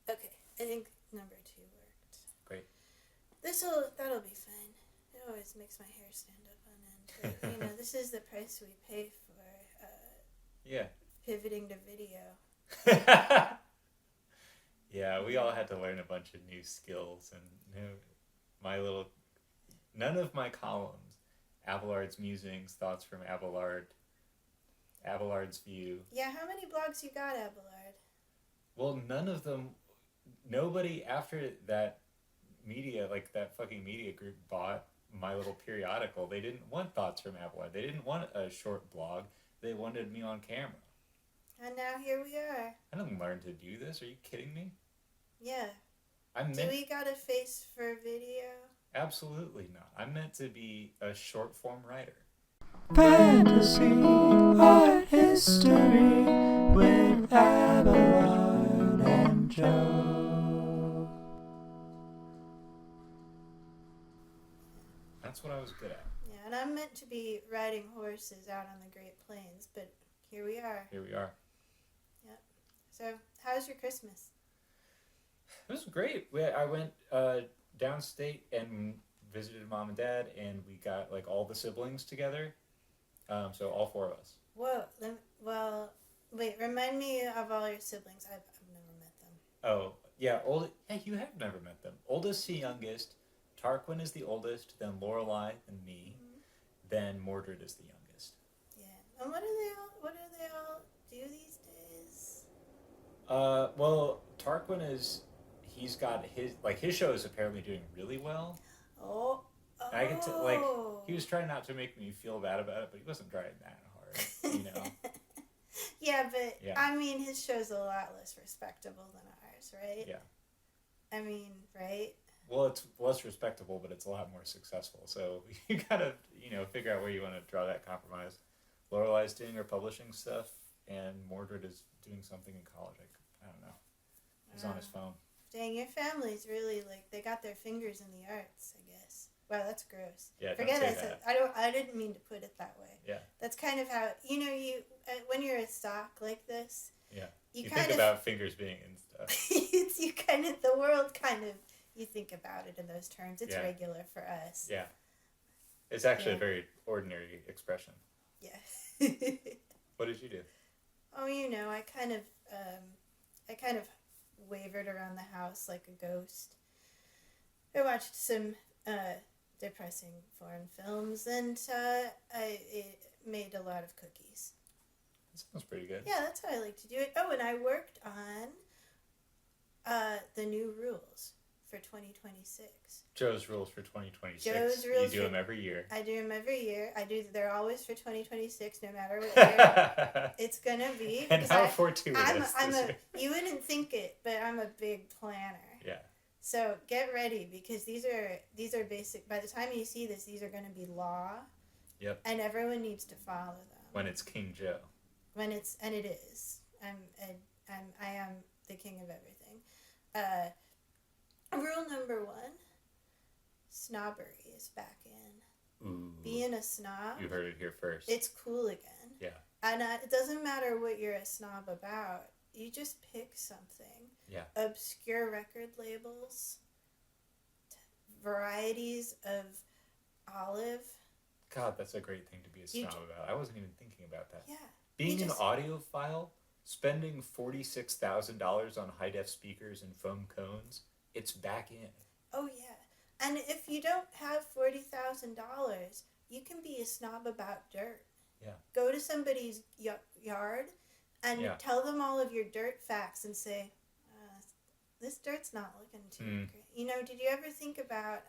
Okay, I think number 2 worked. Great. That'll be fun. It always makes my hair stand up on end. But, this is the price we pay for yeah. pivoting to video. Yeah, we all had to learn a bunch of new skills, and none of my columns, Abelard's musings, thoughts from Abelard, Abelard's view. Yeah, how many blogs you got, Abelard? Well, none of them. Nobody after that media, like that fucking media group, bought my little periodical. They didn't want thoughts from Abelard. They didn't want a short blog. They wanted me on camera. And now here we are. I didn't learn to do this. Are you kidding me? Yeah. Do we got a face for video? Absolutely not. I'm meant to be a short form writer. Fantasy art history with Abelard and Joe. That's what I was good at. Yeah, and I'm meant to be riding horses out on the Great Plains, but here we are. Here we are. Yep. So, how's your Christmas? It was great. I went downstate and visited Mom and Dad, and we got like all the siblings together. So all 4 of us. Whoa. Well, wait. Remind me of all your siblings. I've never met them. Oh yeah, you have never met them. Oldest to youngest. Tarquin is the oldest. Then Lorelai and me. Mm-hmm. Then Mordred is the youngest. Yeah. And what do they all do these days? Well, Tarquin he's got his show is apparently doing really well. Oh. And I could he was trying not to make me feel bad about it, but he wasn't trying that hard, Yeah, but yeah. I mean, his show's a lot less respectable than ours, right? Yeah. I mean, right? Well, it's less respectable, but it's a lot more successful. So you gotta, figure out where you want to draw that compromise. Lorelai's doing her publishing stuff, and Mordred is doing something in college. I don't know. He's on his phone. Dang, your family's really they got their fingers in the arts, I guess. Wow, that's gross. Yeah, forget don't say that. I didn't mean to put it that way. Yeah. That's kind of how you when you're a stock like this. Yeah. You think about fingers being in stuff. The world kind of you think about it in those terms. It's regular for us. Yeah. It's actually a very ordinary expression. Yeah. What did you do? Oh, I kind of wavered around the house like a ghost. I watched some depressing foreign films, and I made a lot of cookies. That sounds pretty good. Yeah, that's how I like to do it. Oh, and I worked on the new rules for 2026. Joe's rules for 2026. Joe's rules. You do them every year. I do them every year. They're always for 2026, no matter what year it's gonna be. And how fortuitous you wouldn't think it, but I'm a big planner. Yeah. So get ready, because these are basic. By the time you see this, these are going to be law. Yep. And everyone needs to follow them. When it's King Joe. And it is. I am the king of everything. Rule number 1: snobbery is back in. Ooh. Being a snob. You heard it here first. It's cool again. Yeah. And it doesn't matter what you're a snob about. You just pick something. Yeah. Obscure record labels, varieties of olive. God, that's a great thing to be a snob about. I wasn't even thinking about that. Yeah. Being an audiophile, spending $46,000 on high-def speakers and foam cones, it's back in. Oh, yeah. And if you don't have $40,000, you can be a snob about dirt. Yeah. Go to somebody's yard and tell them all of your dirt facts and say, this dirt's not looking too great. Did you ever think about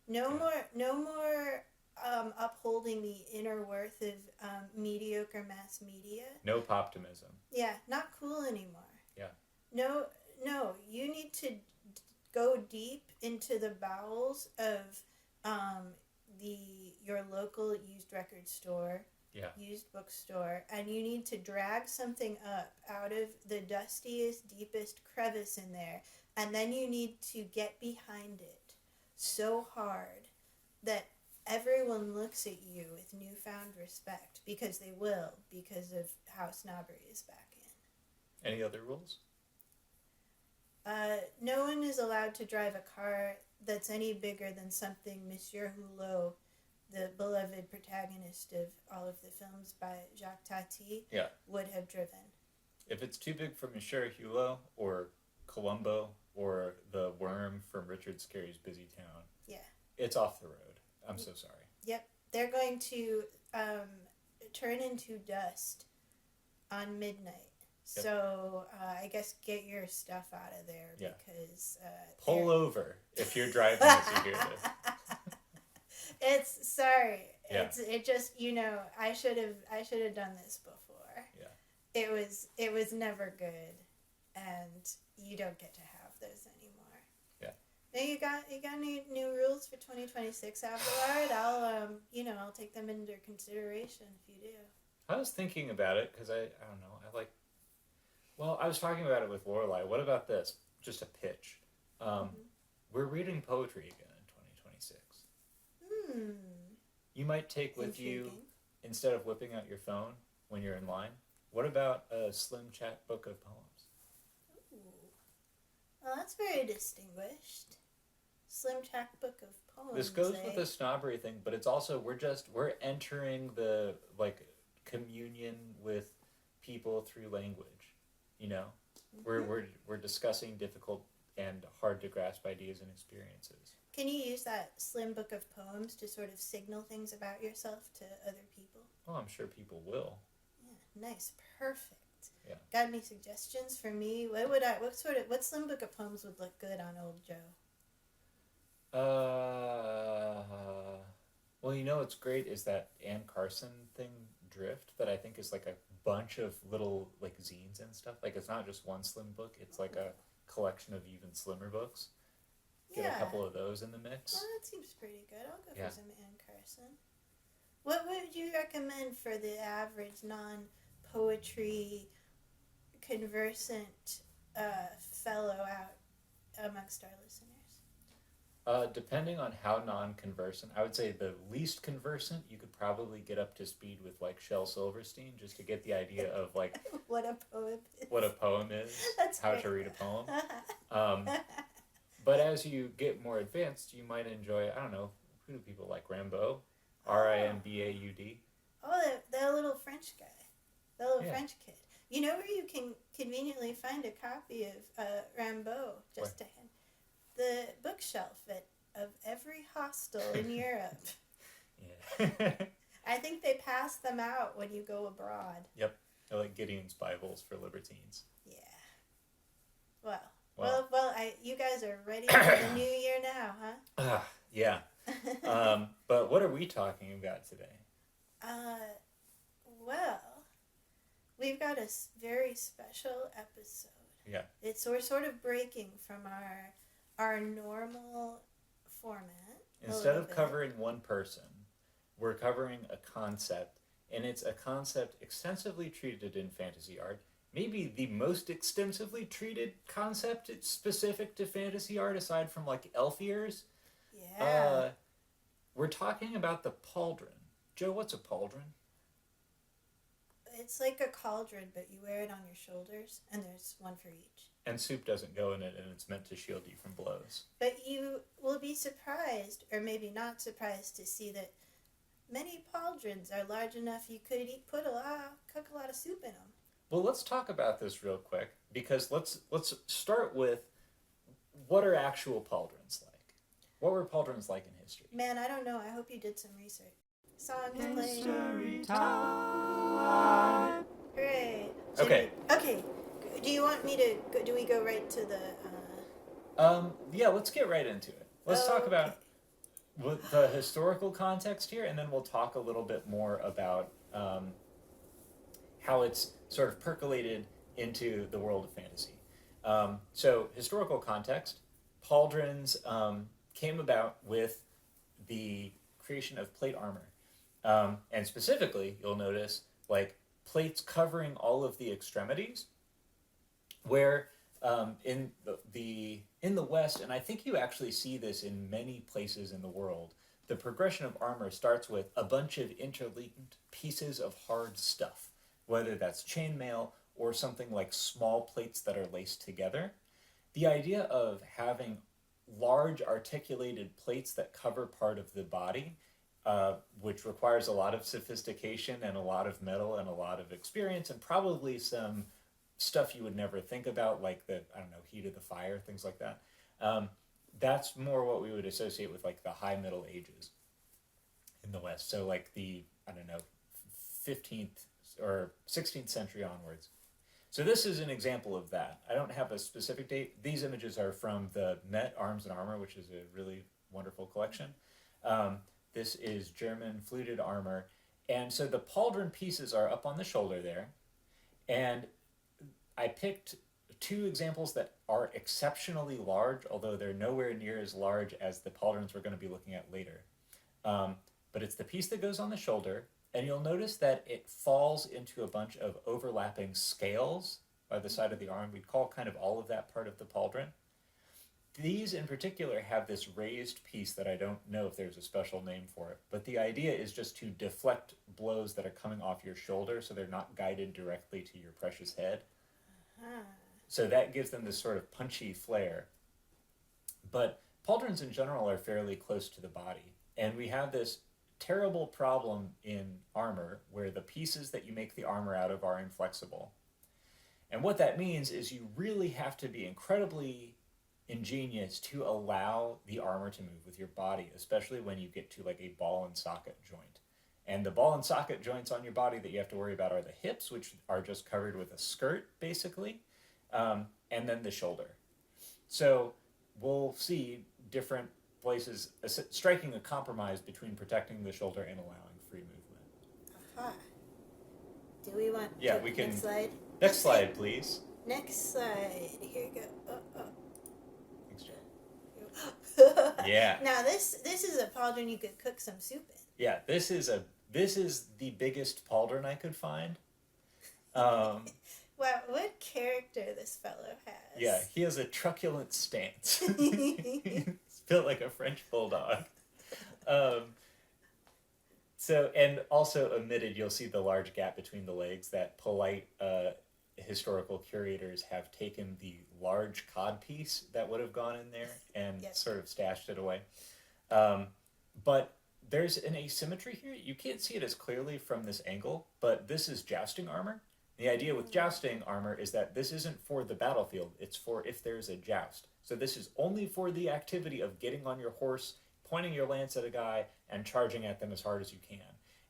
no more upholding the inner worth of mediocre mass media? No poptimism. Yeah, not cool anymore. Yeah. No, you need to go deep into the bowels of your local used record store. Yeah. Used bookstore, and you need to drag something up out of the dustiest, deepest crevice in there, and then you need to get behind it so hard that everyone looks at you with newfound respect, because they will, because of how snobbery is back in. Any other rules? No one is allowed to drive a car that's any bigger than something Monsieur Hulot, the beloved protagonist of all of the films by Jacques Tati, would have driven. If it's too big for Monsieur Hulot or Columbo or the worm from Richard Scarry's Busy Town, it's off the road. I'm so sorry. Yep. They're going to turn into dust on midnight. Yep. So I guess get your stuff out of there because... Pull over if you're driving as you hear this. It just, I should have done this before. Yeah. It was never good, and you don't get to have those anymore. Yeah. Now you got any new rules for 2026, Abelard? I'll take them into consideration if you do. I was thinking about it because I don't know, I was talking about it with Lorelai. What about this? Just a pitch. We're reading poetry again in 2026. You might take with you, instead of whipping out your phone when you're in line, what about a slim chat book of poems? Ooh. Well, that's very distinguished. Slim chat book of poems. This goes with the snobbery thing, but it's also, we're entering the, communion with people through language. We're discussing difficult and hard to grasp ideas and experiences. Can you use that slim book of poems to sort of signal things about yourself to other people? Oh, I'm sure people will. Yeah, nice, perfect. Yeah. Got any suggestions for me? What slim book of poems would look good on old Joe? Well, what's great is that Anne Carson thing, Drift, that I think is like a bunch of little zines and stuff. It's not just one slim book, it's like a collection of even slimmer books. Get a couple of those in the mix. Well, that seems pretty good. I'll go for some Anne Carson. What would you recommend for the average non-poetry conversant fellow out amongst our listeners? Depending on how non-conversant, I would say the least conversant, you could probably get up to speed with Shel Silverstein just to get the idea of what a poem is. What a poem is. That's how great. To read a poem. But as you get more advanced, you might enjoy, I don't know, who do people like? Rimbaud? Rimbaud. Oh, the little French guy. The little French kid. You know where you can conveniently find a copy of Rimbaud just to hand? The bookshelf of every hostel in Europe. Yeah. I think they pass them out when you go abroad. Yep. They're like Gideon's Bibles for libertines. Yeah. Well, you guys are ready for the new year now, huh? Yeah. But what are we talking about today? Well, we've got a very special episode. Yeah. We're sort of breaking from our normal format. Instead of covering one person, we're covering a concept, and it's a concept extensively treated in fantasy art. Maybe the most extensively treated concept specific to fantasy art, aside from elf ears. Yeah. We're talking about the pauldron. Joe, what's a pauldron? It's like a cauldron, but you wear it on your shoulders, and there's one for each. And soup doesn't go in it, and it's meant to shield you from blows. But you will be surprised, or maybe not surprised, to see that many pauldrons are large enough you could cook a lot of soup in them. Well, let's talk about this real quick, because let's start with, what are actual pauldrons like? What were pauldrons like in history? Man, I don't know. I hope you did some research. Song History time. Hooray. Okay. Okay. Do you want me to go, do we go right to the... Yeah, let's get right into it. Let's talk about the historical context here, and then we'll talk a little bit more about how it's sort of percolated into the world of fantasy. So, historical context, pauldrons came about with the creation of plate armor. And specifically, you'll notice, plates covering all of the extremities, where in the West, and I think you actually see this in many places in the world, the progression of armor starts with a bunch of interlinked pieces of hard stuff, whether that's chainmail or something like small plates that are laced together. the idea of having large articulated plates that cover part of the body, which requires a lot of sophistication and a lot of metal and a lot of experience and probably some stuff you would never think about, like the, I don't know, heat of the fire, things like that. That's more what we would associate with like the high Middle Ages in the West. So like the, I don't know, 15th or 16th century onwards. So this is an example of that. I don't have a specific date. These images are from the Met Arms and Armor, which is a really wonderful collection. This is German fluted armor. And so the pauldron pieces are up on the shoulder there. And I picked two examples that are exceptionally large, although they're nowhere near as large as the pauldrons we're going to be looking at later. But it's the piece that goes on the shoulder, and you'll notice that it falls into a bunch of overlapping scales by the side of the arm. We'd call kind of all of that part of the pauldron. These in particular have this raised piece that I don't know if there's a special name for it, but the idea is just to deflect blows that are coming off your shoulder so they're not guided directly to your precious head. So that gives them this sort of punchy flair. But pauldrons in general are fairly close to the body, and we have this terrible problem in armor where the pieces that you make the armor out of are inflexible. And what that means is you really have to be incredibly ingenious to allow the armor to move with your body, especially when you get to like a ball and socket joint. And the ball and socket joints on your body that you have to worry about are the hips, which are just covered with a skirt, basically, and then the shoulder. So we'll see different places striking a compromise between protecting the shoulder and allowing free movement. Aha. Do we want we can. Next slide? Next slide, please. Next slide. Here you go. Thanks, Joe. Oh. Yeah. Now this is a pauldron you could cook some soup in. Yeah, this is the biggest pauldron I could find. Wow, what character this fellow has. Yeah, he has a truculent stance. He's built like a French bulldog. So, and also omitted, you'll see the large gap between the legs. That polite historical curators have taken the large codpiece that would have gone in there and sort of stashed it away. But there's an asymmetry here. You can't see it as clearly from this angle, but this is jousting armor. The idea with jousting armor is that this isn't for the battlefield, it's for if there's a joust. So this is only for the activity of getting on your horse, pointing your lance at a guy, and charging at them as hard as you can.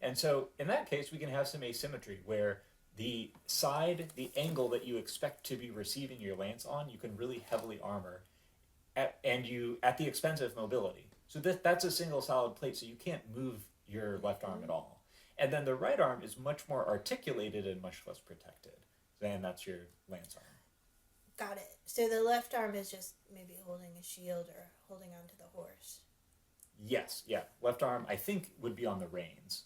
And so in that case, we can have some asymmetry where the side, the angle that you expect to be receiving your lance on, you can really heavily armor at the expense of mobility. So that's a single solid plate, so you can't move your left arm at all. And then the right arm is much more articulated and much less protected. And that's your lance arm. Got it. So the left arm is just maybe holding a shield or holding onto the horse. Yes, yeah. Left arm, I think, would be on the reins.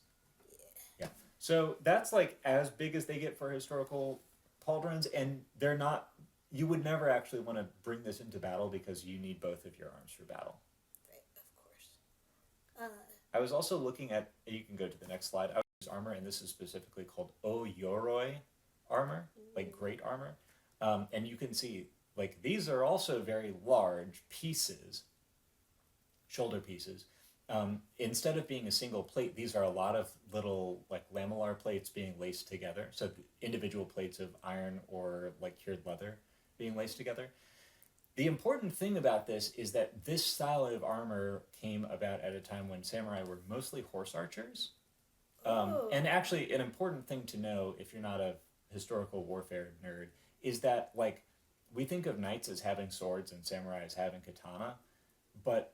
Yeah. So that's like as big as they get for historical pauldrons, and they're not, you would never actually want to bring this into battle because you need both of your arms for battle. Right, of course. I was also looking at, you can go to the next slide, armor, and this is specifically called Oyoroi armor, like great armor. And you can see, like, these are also very large pieces, shoulder pieces. Instead of being a single plate, these are a lot of little, like, lamellar plates being laced together. So individual plates of iron or, like, cured leather being laced together. The important thing about this is that this style of armor came about at a time when samurai were mostly horse archers. And actually, an important thing to know, if you're not a historical warfare nerd, is that, like, we think of knights as having swords and samurai as having katana, but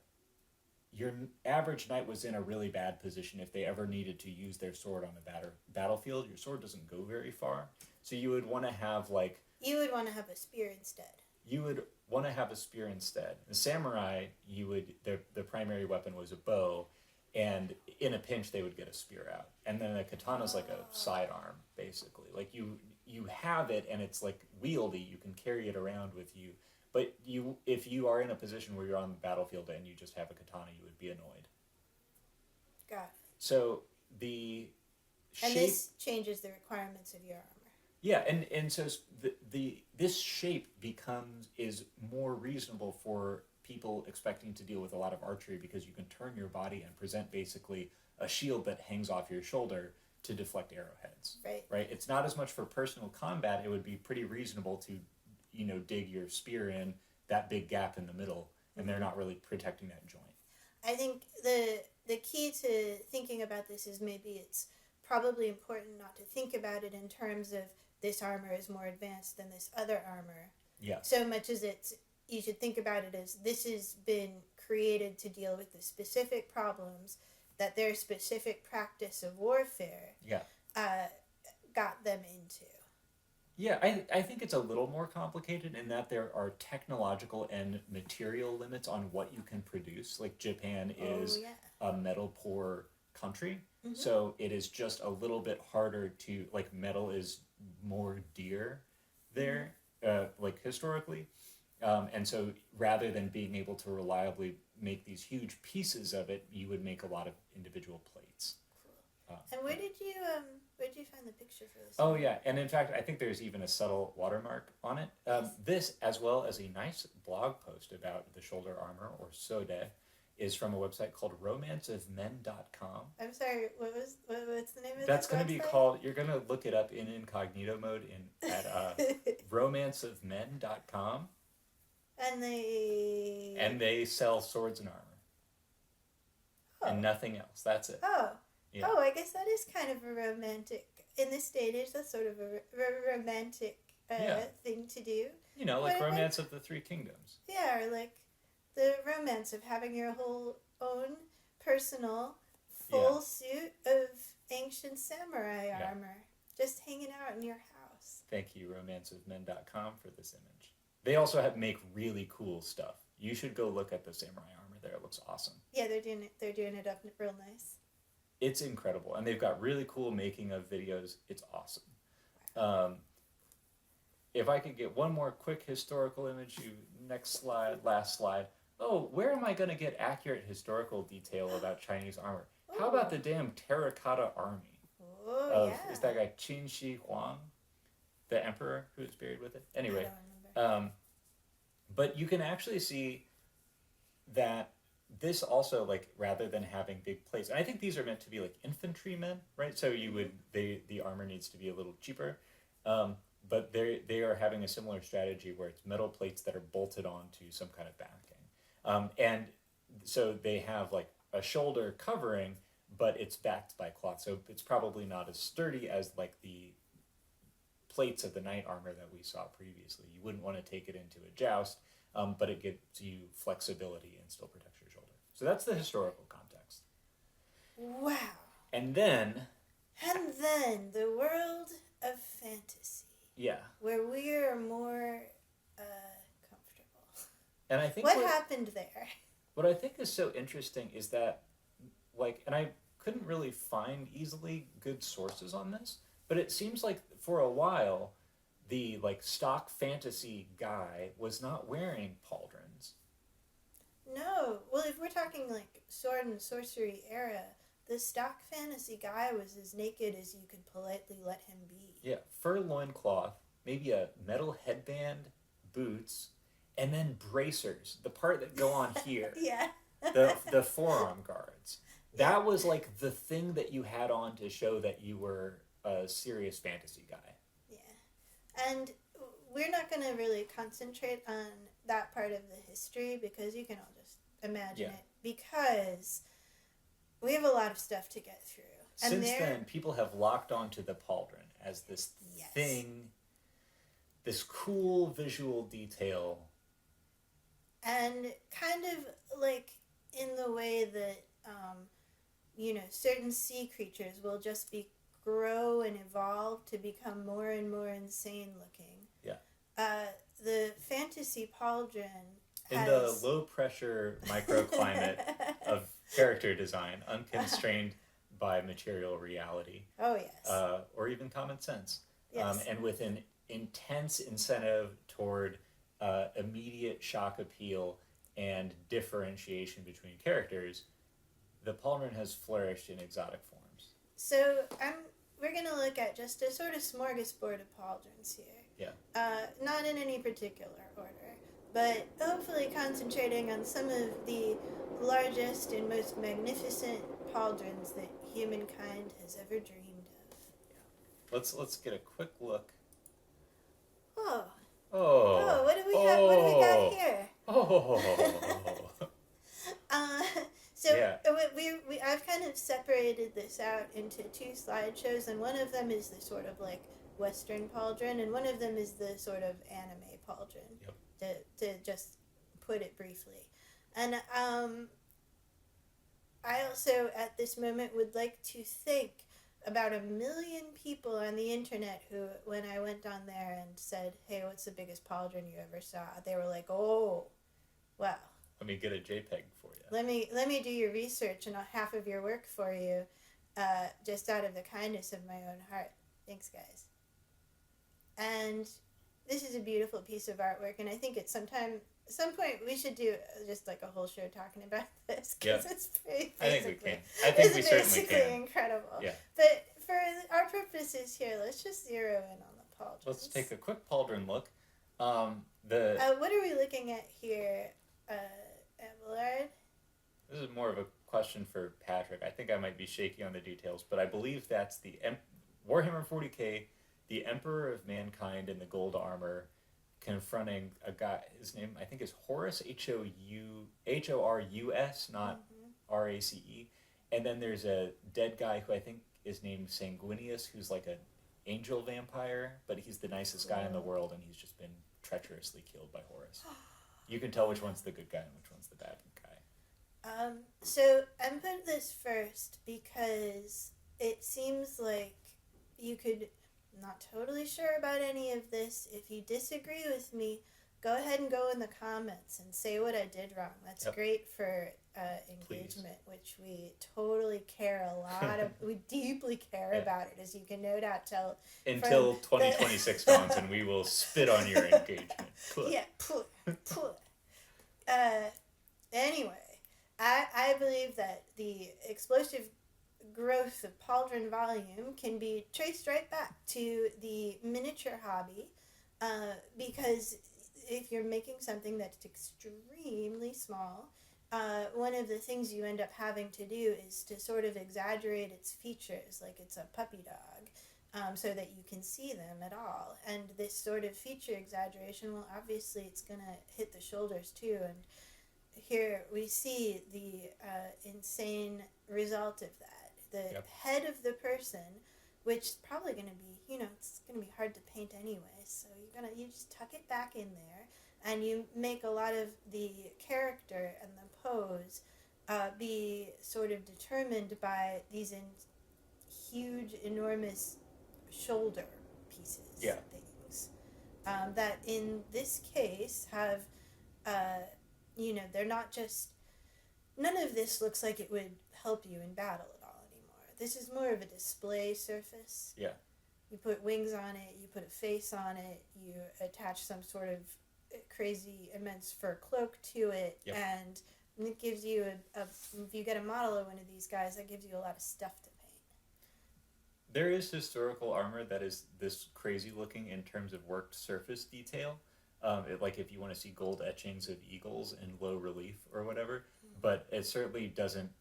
your average knight was in a really bad position if they ever needed to use their sword on the battlefield. Your sword doesn't go very far, so you would want to have, like... You would want to have a spear instead. You would want to have a spear instead. The samurai, the primary weapon was a bow, and in a pinch they would get a spear out. And then a katana's like a sidearm, basically. Like you have it and it's like wieldy, you can carry it around with you. But if you are in a position where you're on the battlefield and you just have a katana, you would be annoyed. Got it. So the shape... And this changes the requirements of your armor. Yeah, and so this shape is more reasonable for people expecting to deal with a lot of archery because you can turn your body and present basically a shield that hangs off your shoulder to deflect arrowheads. Right. Right. It's not as much for personal combat. It would be pretty reasonable to, dig your spear in that big gap in the middle, and they're not really protecting that joint. I think the key to thinking about this is maybe it's probably important not to think about it in terms of this armor is more advanced than this other armor. Yeah. So much as you should think about it as this has been created to deal with the specific problems that their specific practice of warfare got them into. Yeah, I think it's a little more complicated in that there are technological and material limits on what you can produce. Like Japan is a metal poor country, so it is just a little bit harder to, like, metal is more dear there, like historically. And so rather than being able to reliably make these huge pieces of it, you would make a lot of individual plates. Cool. And where did you find the picture for this? Oh, yeah. And in fact, I think there's even a subtle watermark on it. This, as well as a nice blog post about the shoulder armor, or sode, is from a website called romanceofmen.com. I'm sorry, what's the name of That's going to be called, you're going to look it up in incognito mode at romanceofmen.com. And they sell swords and armor. Oh. And nothing else. That's it. Oh. Yeah. Oh, I guess that is kind of a romantic, in this day and age, that's sort of a romantic thing to do. Like Romance of the Three Kingdoms. Yeah, or like the romance of having your whole own personal full suit of ancient samurai armor just hanging out in your house. Thank you, romanceofmen.com, for this image. They also make really cool stuff. You should go look at the samurai armor there. It looks awesome. Yeah, they're doing it up real nice. It's incredible, and they've got really cool making of videos. It's awesome. If I could get one more quick historical image, next slide, last slide. Oh, where am I going to get accurate historical detail about Chinese armor? How about the damn terracotta army is that guy Qin Shi Huang, the emperor who's buried with it? Anyway, but you can actually see that this also, like, rather than having big plates, and I think these are meant to be like infantrymen, right? So the armor needs to be a little cheaper, but they are having a similar strategy where it's metal plates that are bolted onto some kind of backing, and so they have like a shoulder covering, but it's backed by cloth, so it's probably not as sturdy as like the plates of the knight armor that we saw previously. You wouldn't want to take it into a joust, but it gives you flexibility and still protects your shoulder. So that's the historical context. Wow. And then the world of fantasy. Yeah. Where we are more comfortable. And I think what happened there? What I think is so interesting is that, like, and I couldn't really find easily good sources on this, but it seems like for a while, the like stock fantasy guy was not wearing pauldrons. No. Well, if we're talking like sword and sorcery era, the stock fantasy guy was as naked as you could politely let him be. Yeah, fur loincloth, maybe a metal headband, boots, and then bracers, the part that go on here. Yeah. the forearm guards. That was like the thing that you had on to show that you were a serious fantasy guy. Yeah. And we're not going to really concentrate on that part of the history because you can all just imagine it, because we have a lot of stuff to get through. And Since then, people have locked onto the pauldron as this thing, this cool visual detail. And kind of like in the way that, certain sea creatures will just grow and evolve to become more and more insane looking. Yeah. The fantasy pauldron in the low pressure microclimate of character design, unconstrained by material reality. Oh, yes. Or even common sense. Yes. And with an intense incentive toward immediate shock appeal and differentiation between characters, the pauldron has flourished in exotic forms. So we're gonna look at just a sort of smorgasbord of pauldrons here. Yeah. Not in any particular order, but hopefully concentrating on some of the largest and most magnificent pauldrons that humankind has ever dreamed of. Let's get a quick look. Oh. Oh. Oh, what do we have? What do we got here? Oh. So Yeah. I've kind of separated this out into two slideshows, and one of them is the sort of like Western pauldron, and one of them is the sort of anime pauldron. Yep. To just put it briefly, and I also at this moment would like to thank about 1 million people on the internet who, when I went on there and said, "Hey, what's the biggest pauldron you ever saw?" they were like, "Oh, wow. Let me get a JPEG for you. Let me do your research and half of your work for you, just out of the kindness of my own heart. Thanks, guys." And this is a beautiful piece of artwork, and I think at some point we should do just like a whole show talking about this, because it's pretty. I think we can. I think we certainly can. Incredible. Yeah. But for our purposes here, let's just zero in on the pauldrons. Let's take a quick pauldron look. What are we looking at here, Abelard? This is more of a question for Patrick. I think I might be shaky on the details, but I believe that's the Warhammer 40k, the Emperor of Mankind in the gold armor, confronting a guy. His name, I think, is Horus, Horus, not Race. And then there's a dead guy who I think is named Sanguinius, who's like an angel vampire, but he's the nicest guy in the world, and he's just been treacherously killed by Horus. You can tell which one's the good guy and which one's the bad guy. So I'm putting this first because it seems like you could. Not totally sure about any of this. If you disagree with me, go ahead and go in the comments and say what I did wrong. That's great for engagement, which we totally care a lot of. We deeply care about it, as you can no doubt tell. Until 2026 comes, and we will spit on your engagement. Yeah, anyway, I believe that the explosive growth of pauldron volume can be traced right back to the miniature hobby, because if you're making something that's extremely small, one of the things you end up having to do is to sort of exaggerate its features like it's a puppy dog, so that you can see them at all. And this sort of feature exaggeration, well, obviously it's going to hit the shoulders too, and here we see the insane result of that. The head of the person, which is probably going to be, it's going to be hard to paint anyway, so you just tuck it back in there, and you make a lot of the character and the pose be sort of determined by these huge, enormous shoulder pieces, things, that in this case have, they're not just, none of this looks like it would help you in battle at all anymore. This is more of a display surface. Yeah. You put wings on it, you put a face on it, you attach some sort of crazy, immense fur cloak to it, and it gives you if you get a model of one of these guys, that gives you a lot of stuff to paint. There is historical armor that is this crazy looking in terms of worked surface detail. Like if you want to see gold etchings of eagles in low relief or whatever, but it certainly doesn't,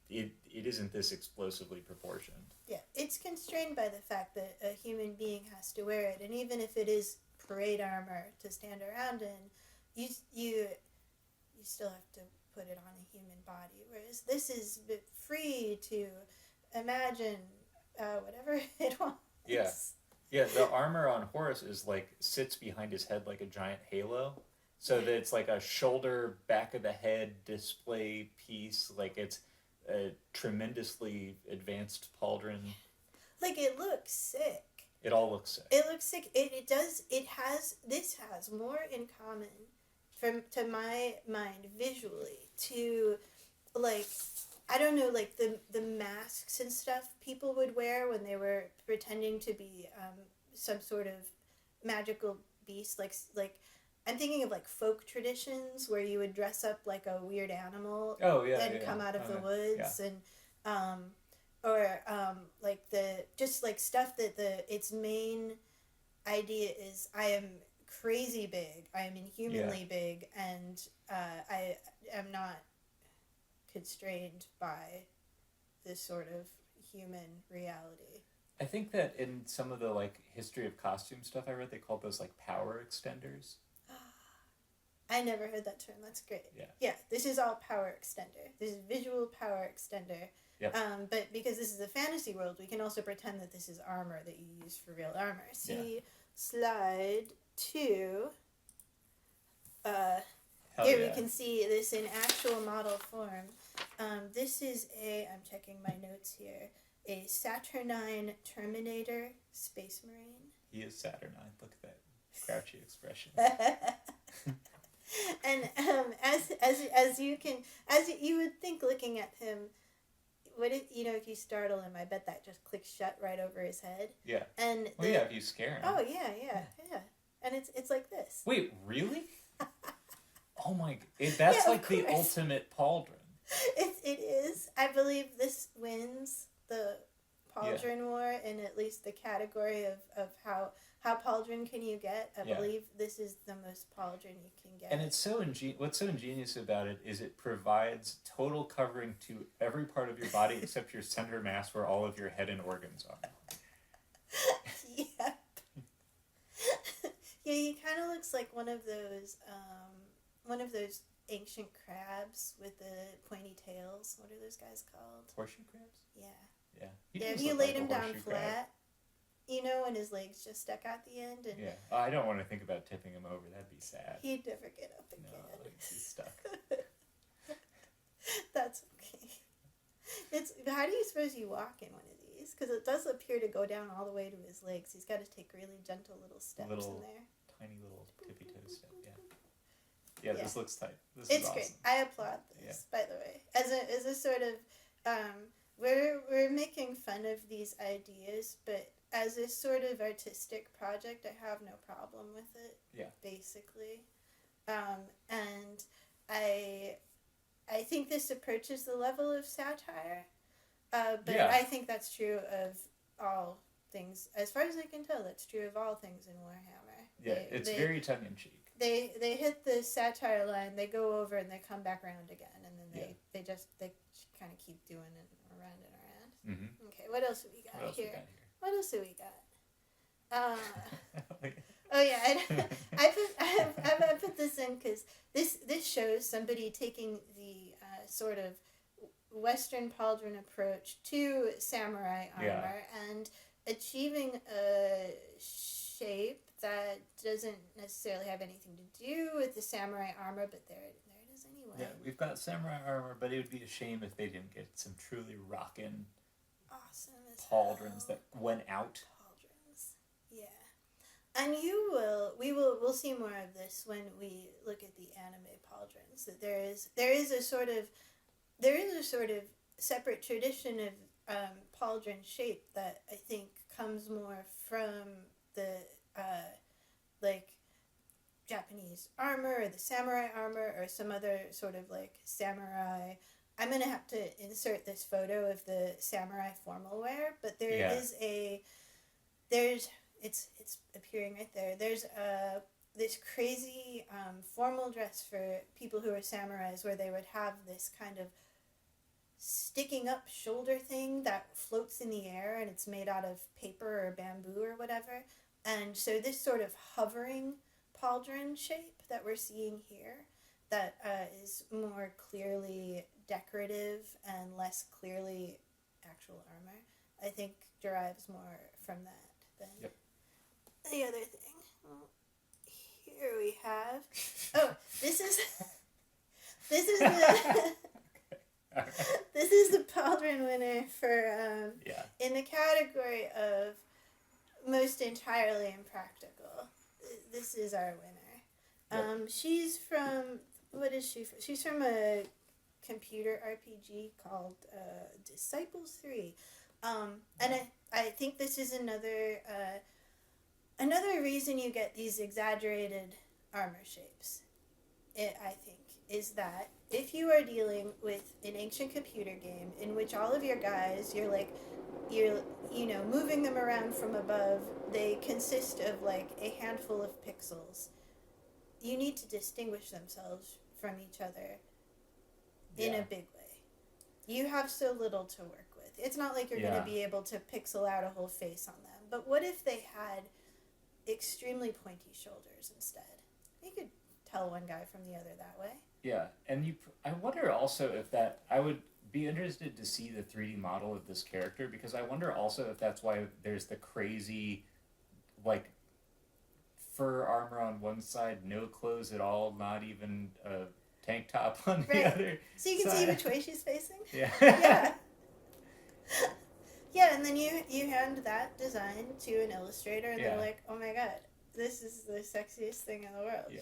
it isn't this explosively proportioned. Yeah, it's constrained by the fact that a human being has to wear it, and even if it is parade armor to stand around in, you still have to put it on a human body, whereas this is free to imagine whatever it wants. Yeah, the armor on Horus is sits behind his head like a giant halo. So that it's like a shoulder, back of the head display piece. It's a tremendously advanced pauldron. It looks sick. It all looks sick. It looks sick. This has more in common, to my mind, visually, to, I don't know, the masks and stuff people would wear when they were pretending to be some sort of magical beast. I'm thinking of folk traditions where you would dress up like a weird animal and come out of the woods, and or like the just like stuff that its main idea is I am crazy big, I am inhumanly big, and I am not constrained by this sort of human reality. I think that in some of the like history of costume stuff I read, they called those like power extenders. I never heard that term. That's great. Yeah. Yeah, this is all power extender. This is visual power extender. Yep. But because this is a fantasy world, we can also pretend that this is armor that you use for real armor. See slide 2. Here we can see this in actual model form. This is I'm checking my notes here, a Saturnine Terminator Space Marine. He is Saturnine. Look at that grouchy expression. And as you would think, looking at him, if you startle him, I bet that just clicks shut right over his head. Yeah. And if you scare him. Oh yeah. And it's like this. Wait, really? Oh my! That's like the ultimate Pauldron. It is. I believe this wins the Pauldron War in at least the category of how Pauldron can you get. I believe this is the most Pauldron you can get. And it's so what's so ingenious about it is it provides total covering to every part of your body except your center mass where all of your head and organs are. Yeah. Yeah, he kind of looks like one of those ancient crabs with the pointy tails. What are those guys called? Horseshoe crabs? Yeah. Yeah. If you laid him down flat, and his legs just stuck out the end. And I don't want to think about tipping him over. That'd be sad. He'd never get up again. No, he's stuck. That's okay. How do you suppose you walk in one of these? Because it does appear to go down all the way to his legs. He's got to take really gentle little steps in there. Tiny little tippy toe step, Yeah, this looks tight. This is awesome. Great. I applaud this, by the way. As a sort of, we're making fun of these ideas, but as a sort of artistic project, I have no problem with it. Yeah. Basically, and I think this approaches the level of satire, but I think that's true of all things. As far as I can tell, that's true of all things in Warhammer. Yeah, it's very tongue in cheek. They hit the satire line, they go over and they come back around again, and then they kind of keep doing it around and around. Mm-hmm. Okay, what else have we got here? What else have we got? I put this in because this shows somebody taking the sort of Western Pauldron approach to samurai armor and achieving a shape that doesn't necessarily have anything to do with the samurai armor, but there it is anyway. Yeah, we've got samurai armor, but it would be a shame if they didn't get some truly rockin' awesome Pauldrons that went out. Pauldrons, yeah. And we'll see more of this when we look at the anime Pauldrons. That there is a sort of separate tradition of Pauldron shape that I think comes more from the like Japanese armor or the samurai armor or some other sort of like samurai. I'm gonna have to insert this photo of the samurai formal wear, but it's appearing right there. There's this crazy formal dress for people who are samurais where they would have this kind of sticking up shoulder thing that floats in the air, and it's made out of paper or bamboo or whatever. And so this sort of hovering pauldron shape that we're seeing here that is more clearly decorative and less clearly actual armor, I think derives more from that than the other thing. Well, here we have... Oh, this is the... This is the Pauldron winner for in the category of most entirely impractical. This is our winner. She's from, what is she from? She's from a computer RPG called Disciples 3. And I think this is another reason you get these exaggerated armor shapes. I think is that if you are dealing with an ancient computer game in which all of your guys, you're moving them around from above, they consist of like a handful of pixels. You need to distinguish themselves from each other in a big way. You have so little to work with. It's not like you're going to be able to pixel out a whole face on them. But what if they had extremely pointy shoulders instead? You could tell one guy from the other that way. Yeah, and I wonder also if that, I would be interested to see the 3D model of this character, because I wonder also if that's why there's the crazy, like, fur armor on one side, no clothes at all, not even a tank top on the other. So you can see which way she's facing? Yeah. Yeah. Yeah, and then you hand that design to an illustrator, and they're like, "Oh my god, this is the sexiest thing in the world." Yeah.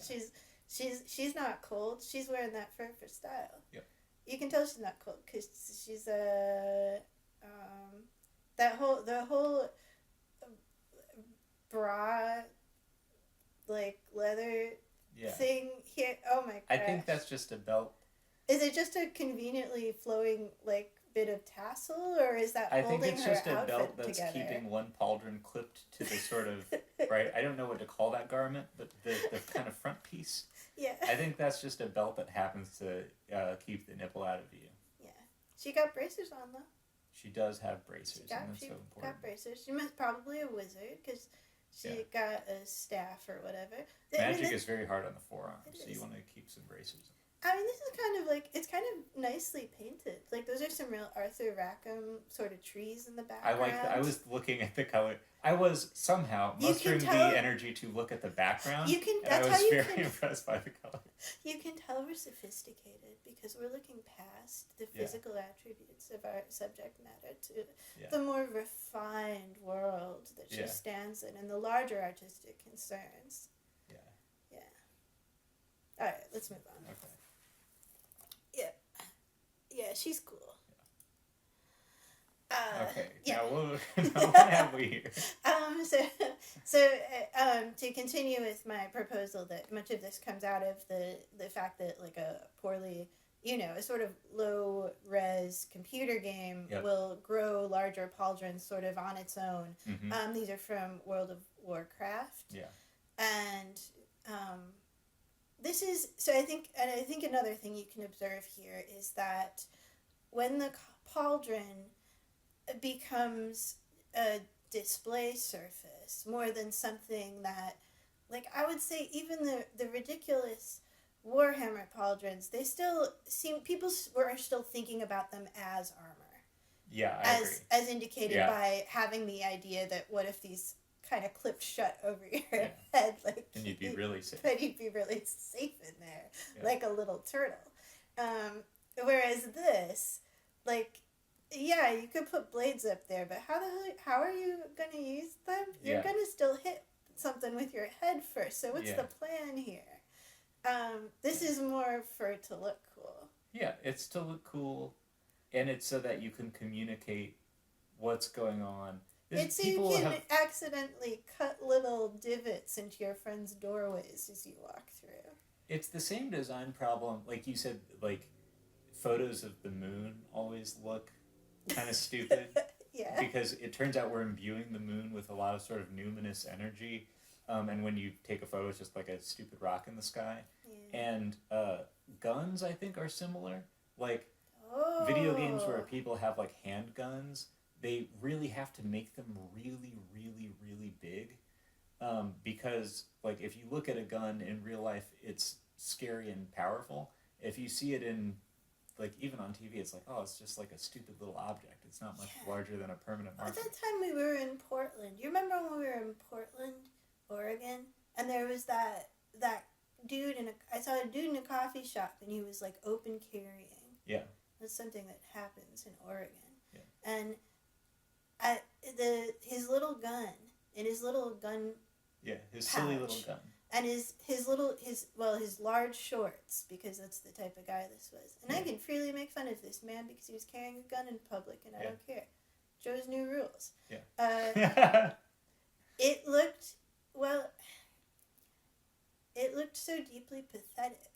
She's not cold. She's wearing that fur for style. Yep. You can tell she's not cold because she's the whole bra, like leather thing here. Oh my god. I think that's just a belt. Is it just a convenently flowing like bit of tassel, or is that holding her outfit together? I think it's just a belt that's keeping one pauldron clipped to the sort of right. I don't know what to call that garment, but the kind of front piece. Yeah. I think that's just a belt that happens to keep the nipple out of view. Yeah. She got bracers on though. She does have bracers, and that's so important. She got bracers. She was probably a wizard because she got a staff or whatever. Magic is very hard on the forearm, so you want to keep some bracers. I mean, this is kind of like, it's kind of nicely painted. Like, those are some real Arthur Rackham sort of trees in the background. I like that. I was looking at the color. I was somehow mustering the energy to look at the background. I was very impressed by the color. You can tell we're sophisticated because we're looking past the physical attributes of our subject matter to the more refined world that she stands in and the larger artistic concerns. Yeah. Yeah. All right, let's move on. Okay. Yeah, she's cool. Okay. Now what have we here? To continue with my proposal that much of this comes out of the fact that like a poorly, a sort of low res computer game will grow larger pauldrons sort of on its own. Mm-hmm. These are from World of Warcraft. Yeah. And this is I think another thing you can observe here is that when the pauldron becomes a display surface more than something that, like, I would say even the ridiculous Warhammer pauldrons, they still seem, people were still thinking about them as armor. Yeah, I agree. As indicated by having the idea that what if these kind of clipped shut over your head, like, and you'd be really safe. But you'd be really safe in there, like a little turtle. Whereas this, like, you could put blades up there, but how are you going to use them? You're going to still hit something with your head first. So what's the plan here? This is more for to look cool. Yeah, it's to look cool, and it's so that you can communicate what's going on. It's so you can accidentally cut little divots into your friend's doorways as you walk through. It's the same design problem, like you said, like photos of the moon always look kind of stupid. Yeah. Because it turns out we're imbuing the moon with a lot of sort of numinous energy. And when you take a photo, it's just like a stupid rock in the sky. Yeah. And guns, I think, are similar. Like, video games where people have, like, handguns, they really have to make them really, really, really big. Because, like, if you look at a gun in real life, it's scary and powerful. If you see it in, like, even on TV, it's like, it's just like a stupid little object. It's not much larger than a permanent marker. At that time we were in Portland. You remember when we were in Portland, Oregon? And there was that dude I saw a dude in a coffee shop, and he was, like, open carrying. Yeah. That's something that happens in Oregon. Yeah. And his little gun, and his little gun his pouch, silly little gun. And his large shorts, because that's the type of guy this was. And I can freely make fun of this man because he was carrying a gun in public, and I don't care. Joe's new rules. Yeah. It looked so deeply pathetic.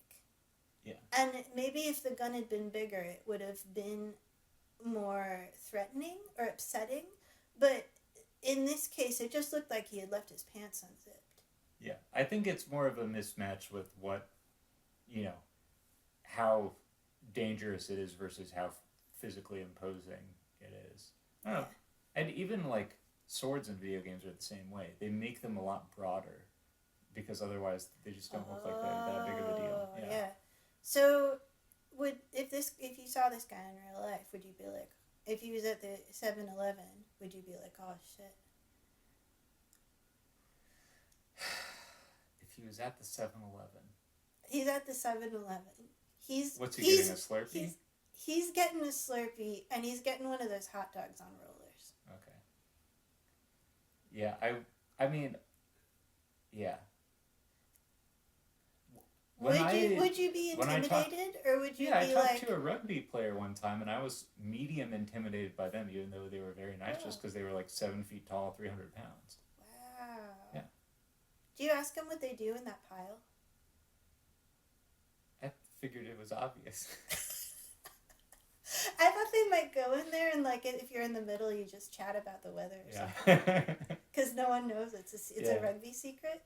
Yeah. And maybe if the gun had been bigger, it would have been more threatening or upsetting. But in this case, it just looked like he had left his pants unzipped. Yeah, I think it's more of a mismatch with what, how dangerous it is versus how physically imposing it is. I don't know. And even like swords in video games are the same way. They make them a lot broader because otherwise they just don't look like that big of a deal. Yeah. So, if you saw this guy in real life, would you be like, if he was at the 7-Eleven, would you be like, oh shit? If he was at the 7-Eleven. He's at the 7-Eleven. What's he getting, a Slurpee? He's getting a Slurpee, and he's getting one of those hot dogs on rollers. Okay. Yeah, I mean, yeah. Would you be intimidated, or would you be like... Yeah, I talked to a rugby player one time, and I was medium intimidated by them, even though they were very nice, just because they were like 7 feet tall, 300 pounds. Wow. Yeah. Do you ask them what they do in that pile? I figured it was obvious. I thought they might go in there and, like, if you're in the middle, you just chat about the weather or something. Because no one knows it's a rugby secret.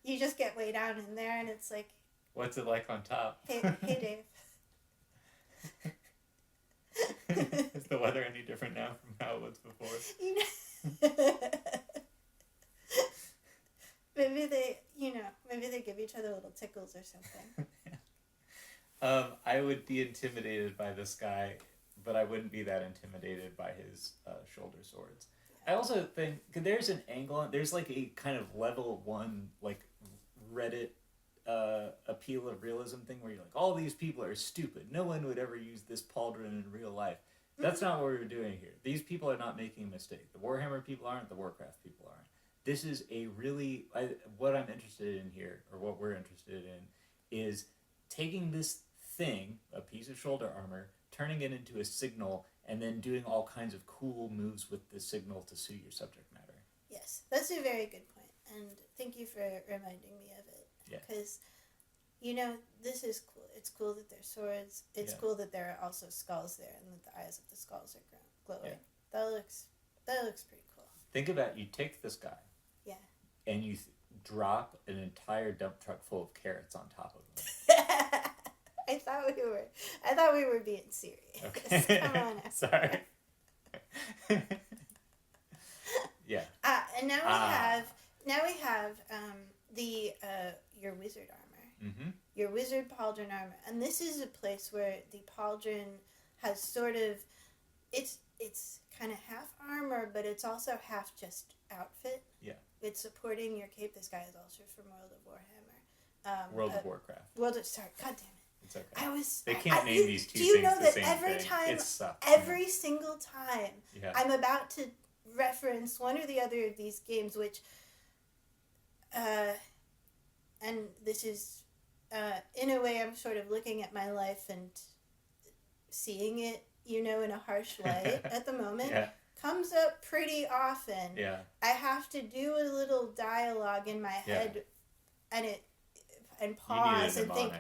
You just get way down in there, and it's like... What's it like on top? Hey Dave. Is the weather any different now from how it was before? Maybe they give each other little tickles or something. I would be intimidated by this guy, but I wouldn't be that intimidated by his shoulder swords. I also think there's an angle, there's like a kind of level 1 like Reddit appeal of realism thing where you're like, all these people are stupid. No one would ever use this pauldron in real life. That's not what we're doing here. These people are not making a mistake. The Warhammer people aren't. The Warcraft people aren't. This is a really... what I'm interested in here, or what we're interested in, is taking this thing, a piece of shoulder armor, turning it into a signal, and then doing all kinds of cool moves with the signal to suit your subject matter. Yes, that's a very good point, and thank you for reminding me of it. Because, this is cool. It's cool that they're swords. It's cool that there are also skulls there, and that the eyes of the skulls are glowing. Yeah. That looks pretty cool. Think about, you take this guy. Yeah. And you drop an entire dump truck full of carrots on top of him. I thought we were being serious. Okay. Come on. Sorry. Yeah. And now we have your wizard armor. Mm-hmm. Your wizard pauldron armor, and this is a place where the pauldron has sort of, it's kind of half armor, but it's also half just outfit. Yeah. It's supporting your cape. This guy is also from World of Warhammer. World of Warcraft. God damn it. It's okay. They can't name these two things. Do you know that every single time I'm about to reference one or the other of these games, which, and this is, in a way, I'm sort of looking at my life and seeing it, in a harsh light at the moment, comes up pretty often. Yeah. I have to do a little dialogue in my head, and pause and think.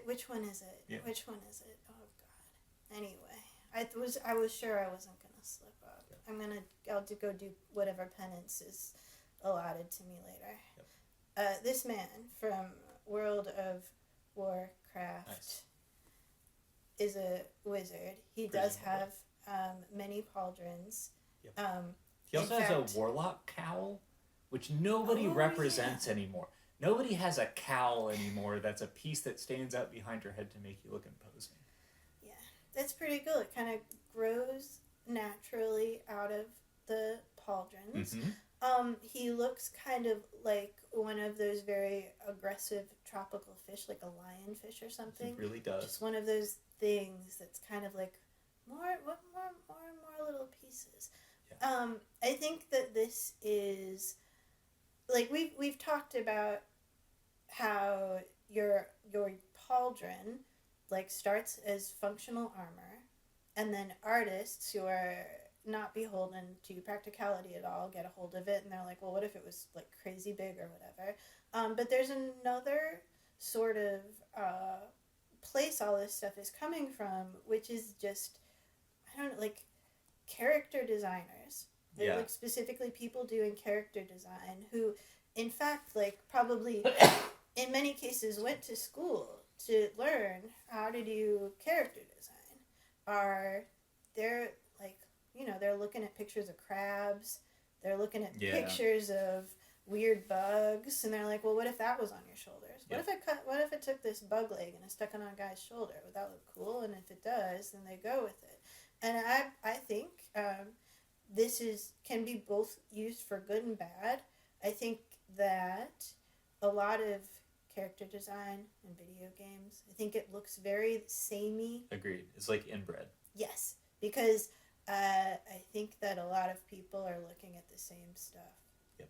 Which one is it? Yeah. Which one is it? Oh God. Anyway, I was sure I wasn't gonna slip up. Yeah. I'll go do whatever penance is allotted to me later. Yep. This man from World of Warcraft is a wizard. He does have many pauldrons. Yep. He also has a warlock cowl, which nobody represents anymore. Nobody has a cowl anymore that's a piece that stands out behind your head to make you look imposing. Yeah, that's pretty cool. It kind of grows naturally out of the pauldrons. Mm-hmm. He looks kind of like one of those very aggressive tropical fish, like a lionfish or something. He really does. Just one of those things that's kind of like more little pieces. Yeah. I think that this is, like, we've talked about how your pauldron like starts as functional armor, and then artists who are not beholden to practicality at all get a hold of it, and they're like, well, what if it was like crazy big or whatever? But there's another sort of place all this stuff is coming from, which is just, I don't know, like character designers. They're like specifically people doing character design who, in fact, like probably in many cases went to school to learn how to do character design. They're like, you know, they're looking at pictures of crabs, they're looking at pictures of weird bugs, and they're like, well, what if that was on your shoulders? What if I took this bug leg and I stuck it on a guy's shoulder? Would that look cool? And if it does, then they go with it. And I think this can be both used for good and bad. I think that a lot of character design in video games, I think it looks very samey. Agreed. It's like inbred. Yes, because I think that a lot of people are looking at the same stuff. Yep.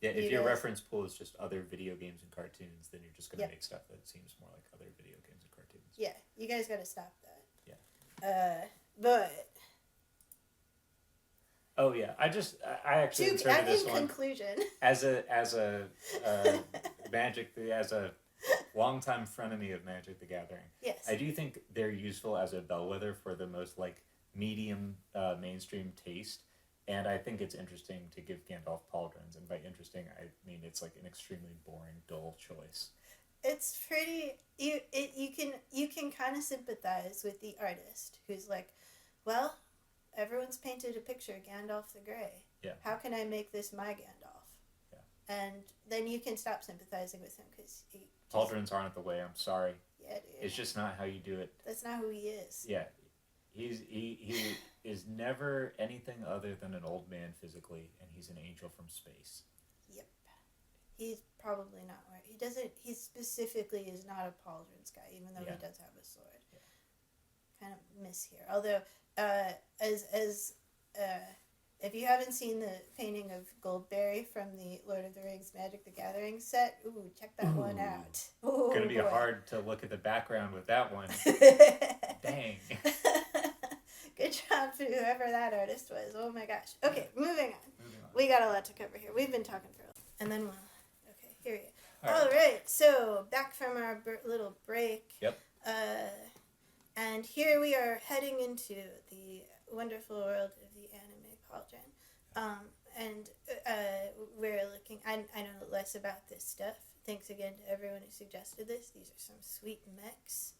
Yeah, if your reference pool is just other video games and cartoons, then you're just going to make stuff that seems more like other video games and cartoons. Yeah, you guys got to stop that. Yeah. But... Oh yeah, I actually inserted this one conclusion as a Magic as a longtime frenemy of Magic the Gathering. Yes, I do think they're useful as a bellwether for the most like medium mainstream taste, and I think it's interesting to give Gandalf Pauldrons. And by interesting, I mean it's like an extremely boring, dull choice. It's pretty. You can kind of sympathize with the artist who's like, well, everyone's painted a picture of Gandalf the Grey. Yeah. How can I make this my Gandalf? Yeah. And then you can stop sympathizing with him because Pauldrons aren't the way. I'm sorry. Yeah, dude. It's just not how you do it. That's not who he is. Yeah, he is never anything other than an old man physically, and he's an angel from space. Yep. He's probably not right. He doesn't. He specifically is not a Pauldrons guy, even though he does have a sword. Yeah. Kind of miss here, although. If you haven't seen the painting of Goldberry from the Lord of the Rings Magic the Gathering set, check that one out. It's going to be hard to look at the background with that one. Dang. Good job to whoever that artist was. Oh my gosh. Okay, moving on. We got a lot to cover here. We've been talking for a while. And then here we go. All right, so back from our little break. Yep. And here we are heading into the wonderful world of the anime Pauldron. And we're looking, I know less about this stuff. Thanks again to everyone who suggested this. These are some sweet mechs.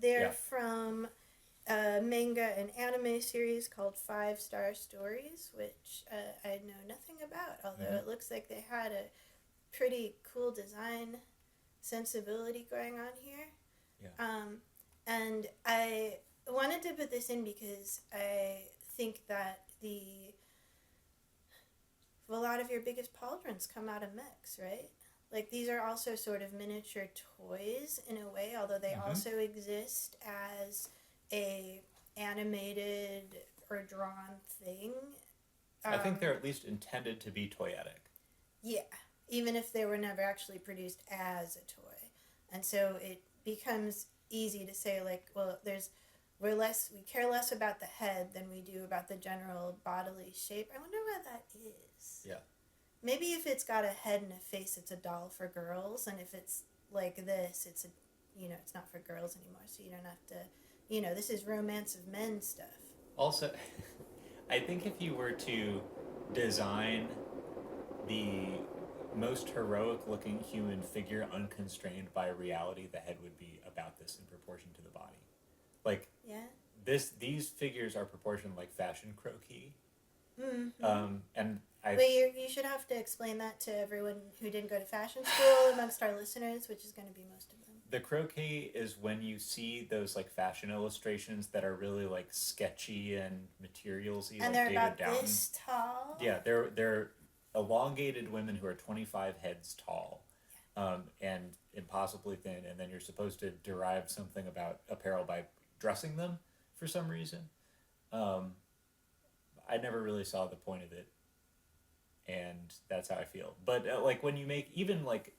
They're from a manga and anime series called 5 Star Stories, which I know nothing about, although it looks like they had a pretty cool design sensibility going on here. Yeah. And I wanted to put this in because I think that a lot of your biggest pauldrons come out of mechs, right? Like, these are also sort of miniature toys in a way, although they also exist as a animated or drawn thing. I think they're at least intended to be toyetic. Yeah, even if they were never actually produced as a toy. And so it becomes easy to say, like, well, we care less about the head than we do about the general bodily shape. I wonder why that is. Yeah. Maybe if it's got a head and a face, it's a doll for girls, and if it's like this, it's it's not for girls anymore, so you don't have to, this is romance of men stuff. Also, I think if you were to design the most heroic looking human figure unconstrained by reality, the head would be about this in proportion to the body. Like, these figures are proportioned like fashion croquis. And But you should have to explain that to everyone who didn't go to fashion school amongst our listeners, which is going to be most of them. The croquis is when you see those like fashion illustrations that are really like sketchy and materials-y, and like they're David about Downton. this tall. Yeah, they're elongated women who are 25 heads tall, and impossibly thin, and then you're supposed to derive something about apparel by dressing them for some reason. I never really saw the point of it, and that's how I feel. But like when you make even like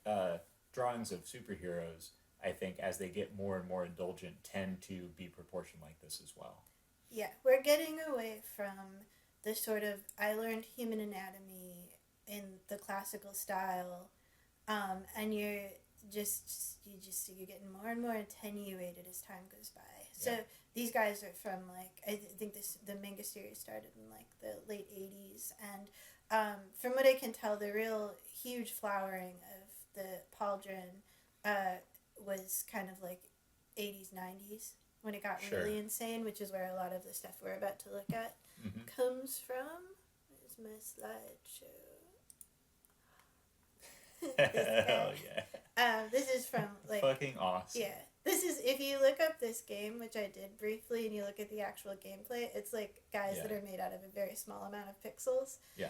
drawings of superheroes, I think as they get more and more indulgent, tend to be proportioned like this as well. Yeah, we're getting away from the sort of, I learned human anatomy in the classical style, and you're getting more and more attenuated as time goes by. So these guys are from like I think the manga series started in like the late 80s, and from what I can tell, the real huge flowering of the Pauldron was kind of like 80s 90s when it got really insane, which is where a lot of the stuff we're about to look at comes from. There's my slideshow. Hell yeah. This is from like fucking awesome. Yeah, this is if you look up this game, which I did briefly, and you look at the actual gameplay, it's like guys that are made out of a very small amount of pixels. Yeah.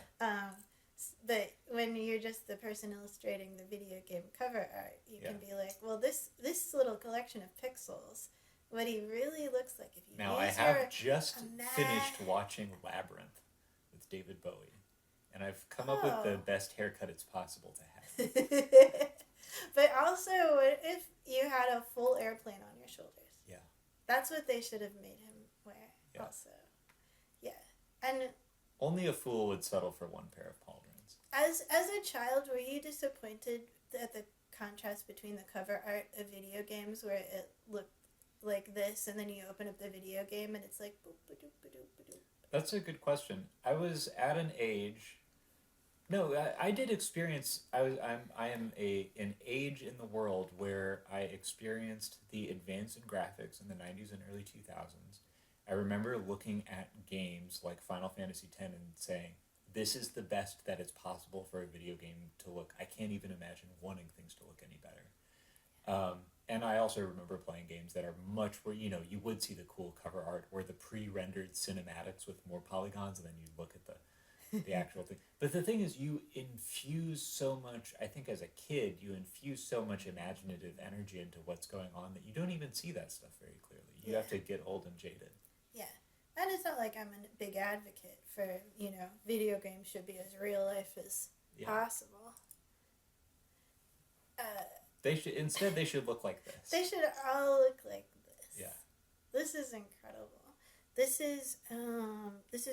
But when you're just the person illustrating the video game cover art, you can be like, well, this little collection of pixels, what he really looks like if you. Now I have just finished watching Labyrinth with David Bowie. And I've come up with the best haircut it's possible to have. But also, what if you had a full airplane on your shoulders? Yeah. That's what they should have made him wear also. Yeah. And only a fool would settle for one pair of pauldrons. As a child, were you disappointed at the contrast between the cover art of video games where it looked like this, and then you open up the video game and it's like boop, ba-doop, ba-doop, ba-doop? That's a good question. I was at an age. No, I did experience. I am an age in the world where I experienced the advance in graphics in the 90s and early 2000s. I remember looking at games like Final Fantasy X and saying, "This is the best that it's possible for a video game to look." I can't even imagine wanting things to look any better. And I also remember playing games that are much where, you would see the cool cover art or the pre-rendered cinematics with more polygons, and then you look at the actual thing. But the thing is, you infuse so much, I think as a kid, you infuse so much imaginative energy into what's going on that you don't even see that stuff very clearly. You have to get old and jaded. Yeah. And it's not like I'm a big advocate for, video games should be as real life as possible. They should look like this. They should all look like this. Yeah. This is incredible. This is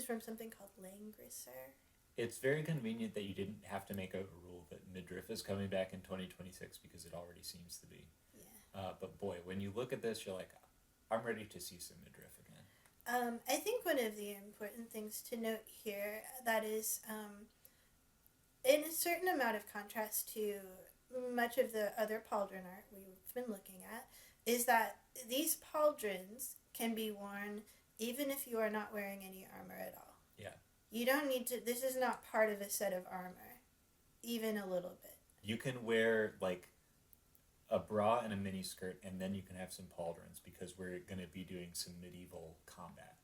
from something called Langrisser. It's very convenient that you didn't have to make a rule that midriff is coming back in 2026 because it already seems to be. Yeah. But boy, when you look at this, you're like, I'm ready to see some midriff again. I think one of the important things to note here that is in a certain amount of contrast to much of the other pauldron art we've been looking at is that these pauldrons can be worn even if you are not wearing any armor at all. Yeah. You don't need to, this is not part of a set of armor, even a little bit. You can wear like a bra and a mini skirt, and then you can have some pauldrons because we're going to be doing some medieval combat.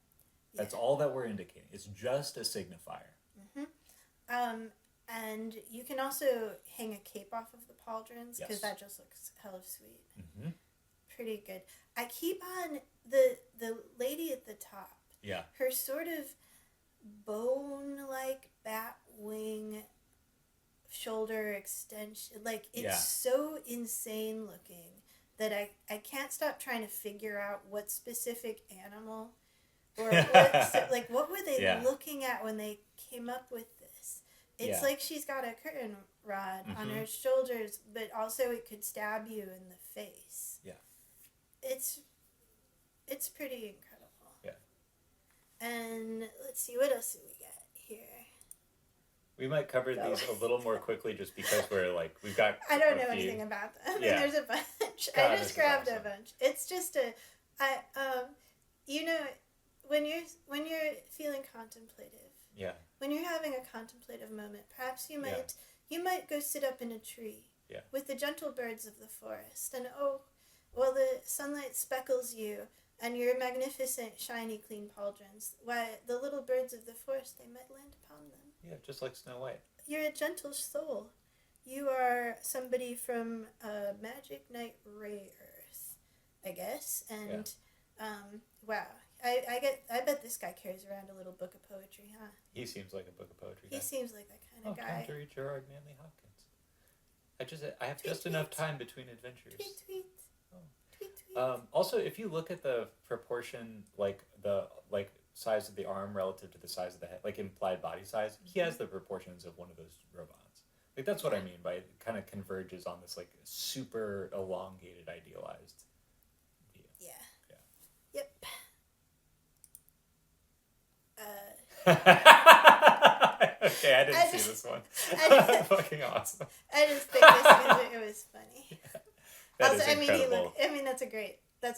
That's all that we're indicating. It's just a signifier. Mm-hmm. And you can also hang a cape off of the pauldrons because that just looks hella sweet. Mm-hmm. Pretty good. I keep on the lady at the top. Yeah. Her sort of bone-like bat wing shoulder extension. Like, it's so insane looking that I can't stop trying to figure out what specific animal or what were they looking at when they came up with this. It's like she's got a curtain rod on her shoulders, but also it could stab you in the face. Yeah. It's pretty incredible. Yeah. And let's see, what else do we got here? We might cover these a little more quickly just because we've got I don't know anything about them. Yeah. There's a bunch. God, I just grabbed a bunch. It's just when you're feeling contemplative. Yeah. When you're having a contemplative moment, perhaps you might go sit up in a tree with the gentle birds of the forest, and the sunlight speckles you and your magnificent, shiny, clean pauldrons. Why, the little birds of the forest, they might land upon them. Yeah, just like Snow White. You're a gentle soul. You are somebody from Magic Knight Ray Earth, I guess. And wow. I bet this guy carries around a little book of poetry, huh? He seems like a book of poetry guy. He seems like that kind of guy. Time to read Gerard Manley Hopkins. I have just enough time between adventures. Tweet. Tweet. Also, if you look at the proportion, the size of the arm relative to the size of the head, like implied body size, he has the proportions of one of those robots. Like, that's what I mean by it kind of converges on this, like, super elongated, idealized view. Yeah. Yep. Okay, I didn't see this one. Fucking awesome. I just think it was funny. Yeah. That Also, is I mean, incredible. that's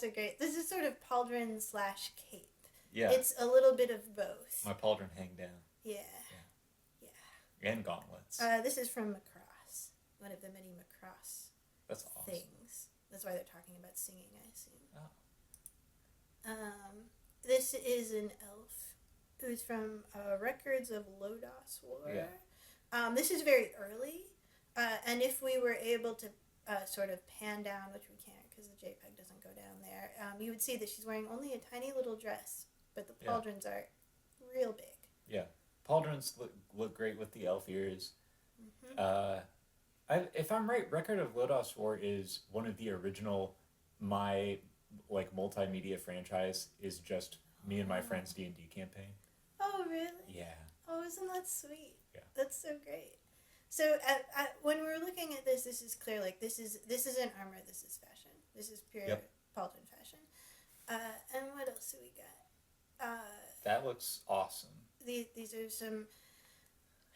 a great. This is sort of pauldron / cape. Yeah. It's a little bit of both. My pauldron hang down. Yeah. And gauntlets. This is from Macross, one of the many Macross That's awesome. things. That's why they're talking about singing, I assume. Oh. This is an elf who's from Records of Lodos War. Yeah. This is very early, and if we were able to sort of pan down, which we can't because the JPEG doesn't go down there, you would see that she's wearing only a tiny little dress, but the pauldrons are real big. Yeah. Pauldrons look great with the elf ears. Mm-hmm. If I'm right, Record of Lodos War is one of the original multimedia franchise is just me and my friend's D&D campaign. Oh, really? Yeah. Oh, isn't that sweet? Yeah. That's so great. So when we're looking at this is clear. Like this isn't armor. This is fashion. This is pure pauldron fashion. And what else do we got? That looks awesome. These are some.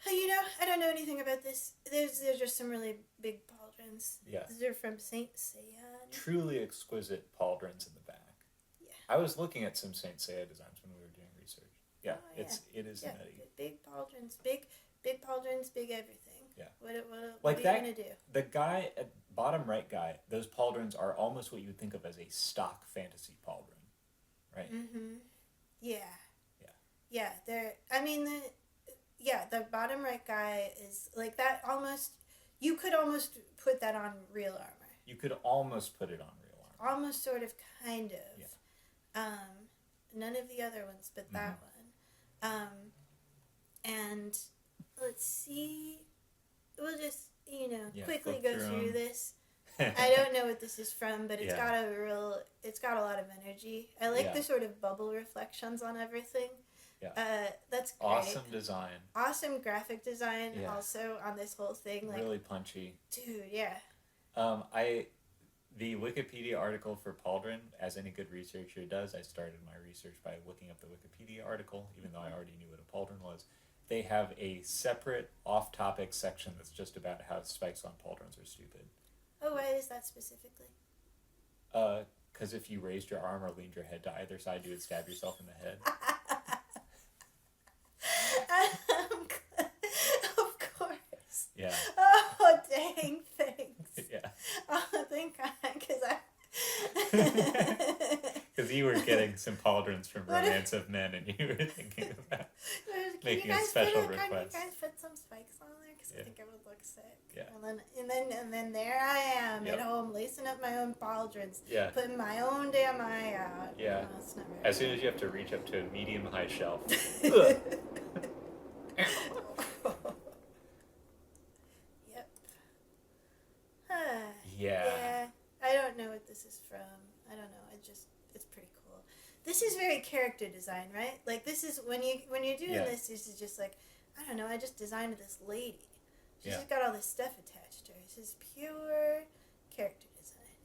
I don't know anything about this. There's just some really big pauldrons. Yeah. These are from Saint Seiya. Truly exquisite pauldrons in the back. Yeah. I was looking at some Saint Seiya designs when we were doing research. Yeah, Oh, it is nutty. Big pauldrons, big pauldrons, big everything. Yeah. What Like are you that, gonna do? The guy at bottom right guy, those pauldrons are almost what you would think of as a stock fantasy pauldron, right? Mm-hmm. Yeah. Yeah. Yeah. The bottom right guy is like that. You could almost put that on real armor. You could almost put it on real armor. Almost, sort of, kind of. Yeah. None of the other ones, but that one. And let's see. We'll just quickly go through this. I don't know what this is from, but it's got a lot of energy. I like the sort of bubble reflections on everything. Yeah. That's great. Awesome design. Awesome graphic design also on this whole thing. Like, really punchy. Dude, yeah. The Wikipedia article for Pauldron, as any good researcher does, I started my research by looking up the Wikipedia article, even though I already knew what a Pauldron was. They have a separate off-topic section that's just about how spikes on pauldrons are stupid. Oh, why is that specifically? Because if you raised your arm or leaned your head to either side, you would stab yourself in the head. Of course. Yeah. Oh, dang, thanks. Yeah. Oh, thank God, because Because you were getting some pauldrons from Romance of Men, and you were thinking about making a special request. Can you guys put some spikes on there? Because I think it would look sick. Yeah. And then there I am at home lacing up my own pauldrons. Yeah. Putting my own damn eye out. Yeah. Oh, it's not very As soon as you have to reach up to a medium-high shelf. Yep. Yeah. I don't know what this is from. I don't know. It's pretty cool. This is very character design, right? Like this is when you're doing this is just like, I don't know, I just designed this lady. She's just got all this stuff attached to her. This is pure character design.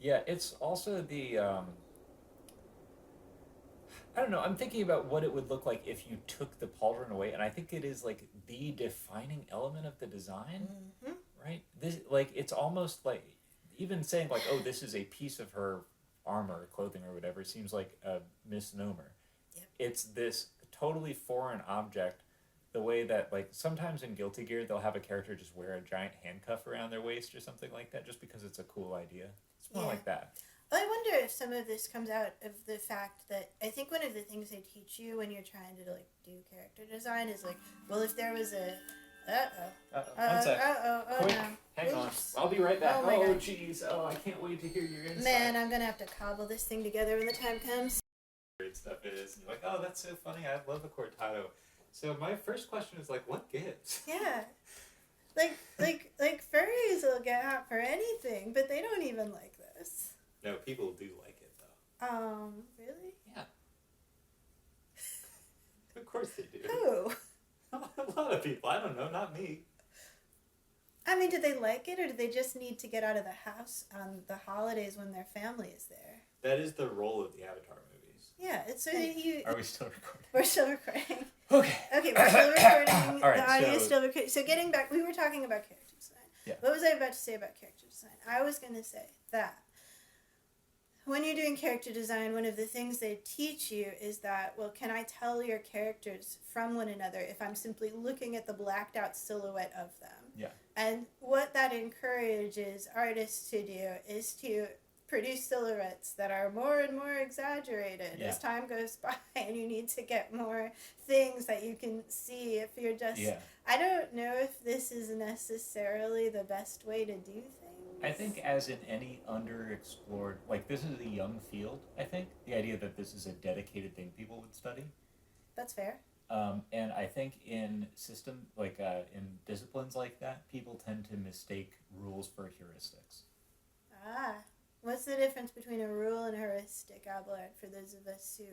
Yeah, it's also the I don't know, I'm thinking about what it would look like if you took the pauldron away, and I think it is like the defining element of the design. Mm-hmm. Right? This it's almost like even saying like, oh, this is a piece of her armor or clothing or whatever seems like a misnomer. Yep. It's this totally foreign object, the way that like sometimes in Guilty Gear they'll have a character just wear a giant handcuff around their waist or something like that just because it's a cool idea. It's more like that. I wonder if some of this comes out of the fact that I think one of the things they teach you when you're trying to like do character design is like, well, if there was a One sec. Quick, no. hang on. Oops. I'll be right back. Oh my God. Jeez. Oh, I can't wait to hear your insight. Man, I'm gonna have to cobble this thing together when the time comes. Great stuff it is. And you're like, oh, that's so funny. I love the cortado. So my first question is like, what gives? Yeah. Like furries will get hot for anything, but they don't even like this. No, people do like it though. Really? Yeah. Of course they do. Who? A lot of people. I don't know. Not me. I mean, do they like it, or do they just need to get out of the house on the holidays when their family is there? That is the role of the Avatar movies. Yeah, it's so that you... Are we still recording? We're still recording. Okay. Okay, we're still recording. All right, the audio is so... still recording. So getting back, we were talking about character design. Yeah. What was I about to say about character design? I was going to say that when you're doing character design, one of the things they teach you is that, well, can I tell your characters from one another if I'm simply looking at the blacked out silhouette of them? Yeah. And what that encourages artists to do is to produce silhouettes that are more and more exaggerated as time goes by, and you need to get more things that you can see if you're just... Yeah. I don't know if this is necessarily the best way to do things. I think as in any underexplored, like this is a young field, I think. The idea that this is a dedicated thing people would study. That's fair. And I think in in disciplines like that, people tend to mistake rules for heuristics. Ah. What's the difference between a rule and a heuristic, Abelard, for those of us who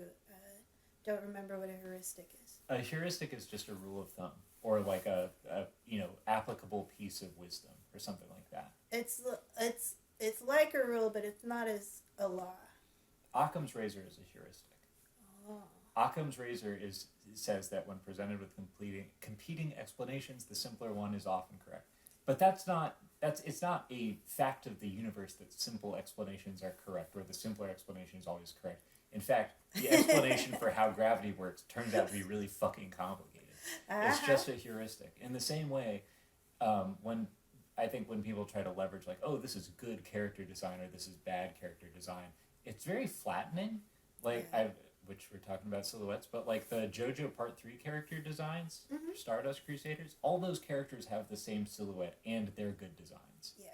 don't remember what a heuristic is? A heuristic is just a rule of thumb, or like a applicable piece of wisdom, or something like that. It's like a rule, but it's not as a law. Occam's razor is a heuristic. Oh. Occam's razor says that when presented with competing explanations, the simpler one is often correct. But it's not a fact of the universe that simple explanations are correct, or the simpler explanation is always correct. In fact, the explanation for how gravity works turns out to be really fucking complicated. It's just a heuristic. In the same way, when people try to leverage like, oh, this is good character design or this is bad character design, it's very flattening. Which we're talking about silhouettes, but like the JoJo Part 3 character designs, Stardust Crusaders, all those characters have the same silhouette and they're good designs. Yeah.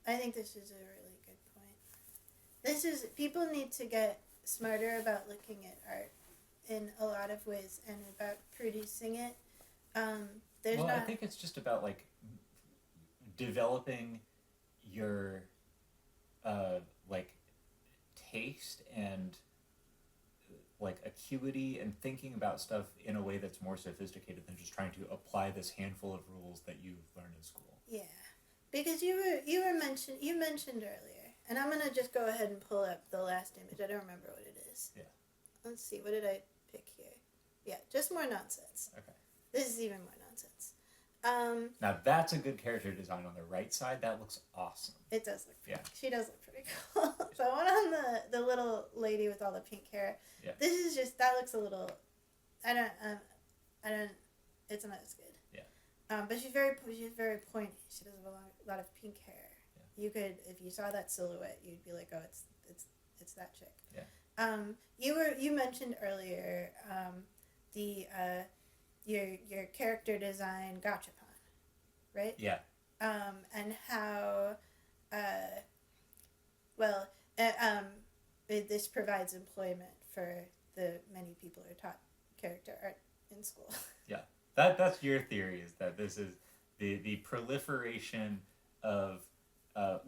I think this is a really good point. People need to get smarter about looking at art in a lot of ways and about producing it. I think it's just about like developing your taste and like acuity and thinking about stuff in a way that's more sophisticated than just trying to apply this handful of rules that you've learned in school. Yeah, because you mentioned earlier, and I'm gonna just go ahead and pull up the last image. I don't remember what it is. Yeah. Let's see. What did I pick here? Yeah, just more nonsense. Okay. This is even more nonsense. Now that's a good character design on the right side. That looks awesome. It does look pretty. Yeah. She does look pretty cool. So one on the little lady with all the pink hair. Yeah. This is just, that looks a little, I don't, it's not as good. Yeah. But she's very pointy. She does have a lot of pink hair. Yeah. You could, if you saw that silhouette, you'd be like, oh, it's that chick. Yeah. You mentioned earlier, your character design gachapon, right? Yeah. And how, this provides employment for the many people who are taught character art in school. Yeah. That's your theory, is that this is the proliferation of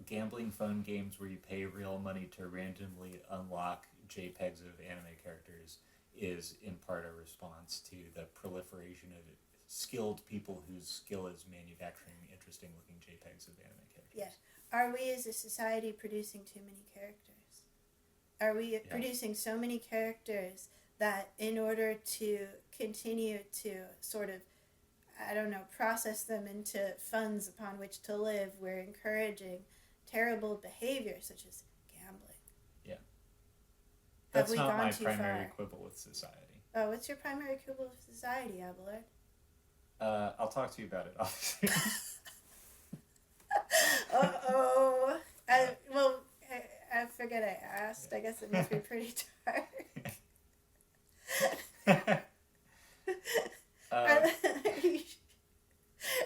gambling phone games where you pay real money to randomly unlock JPEGs of anime characters is in part a response to the proliferation of skilled people whose skill is manufacturing interesting looking JPEGs of anime characters. Yeah. Are we as a society producing too many characters? Are we producing so many characters that in order to continue to sort of, process them into funds upon which to live, we're encouraging terrible behavior such as gambling? Yeah. That's not my primary far? quibble with society. Oh, what's your primary quibble with society, Abelard? I'll talk to you about it, obviously. Uh-oh. I forget I asked. Yeah. I guess it must be pretty dark.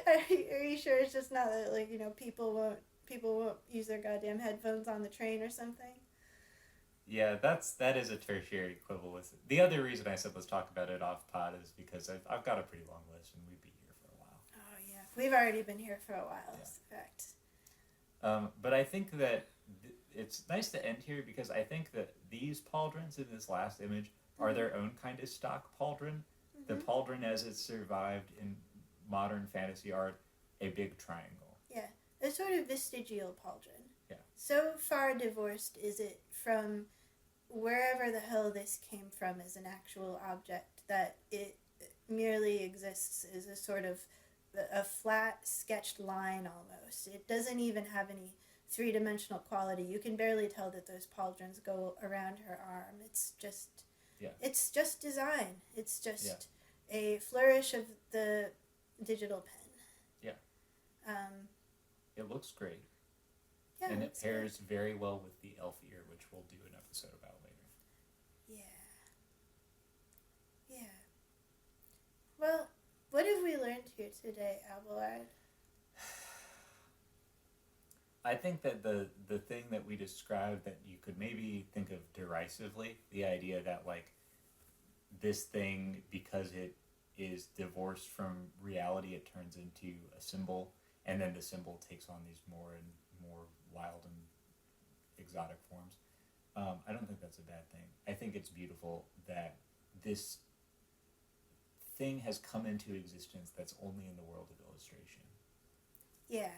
Are you sure it's just not that, people won't use their goddamn headphones on the train or something? Yeah, that is a tertiary quibble with it. The other reason I said let's talk about it off pod is because I've got a pretty long list and we'd be here for a while. Oh yeah, we've already been here for a while. Yeah. In fact. But I think that it's nice to end here because I think that these pauldrons in this last image are their own kind of stock pauldron. Mm-hmm. The pauldron as it's survived in modern fantasy art a big triangle. Yeah, a sort of vestigial pauldron. Yeah. So far divorced is it from wherever the hell this came from as an actual object that it merely exists as a sort of a flat sketched line almost. It doesn't even have any three-dimensional quality. You can barely tell that those pauldrons go around her arm. It's just design. It's just a flourish of the digital pen. Yeah. It looks great. Yeah, and it pairs very well with the elf ear, which we'll do an episode about later. Yeah. Well, what have we learned here today, Abelard? I think that the thing that we described that you could maybe think of derisively, the idea that like this thing, because it is divorced from reality, it turns into a symbol, and then the symbol takes on these more and more wild and exotic forms. I don't think that's a bad thing. I think it's beautiful that this thing has come into existence that's only in the world of illustration. Yeah.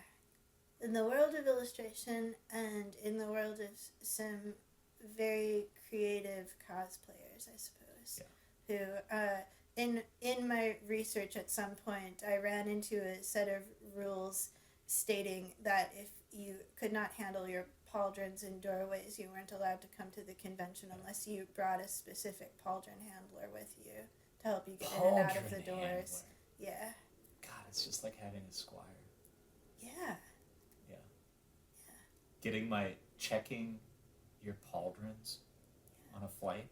In the world of illustration and in the world of some very creative cosplayers, I suppose, who, in my research at some point, I ran into a set of rules stating that if you could not handle your pauldrons in doorways, you weren't allowed to come to the convention unless you brought a specific pauldron handler with you to help you get in and out of the doors. Handler. Yeah. God, it's just like having a squire. Yeah. Checking your pauldrons on a flight.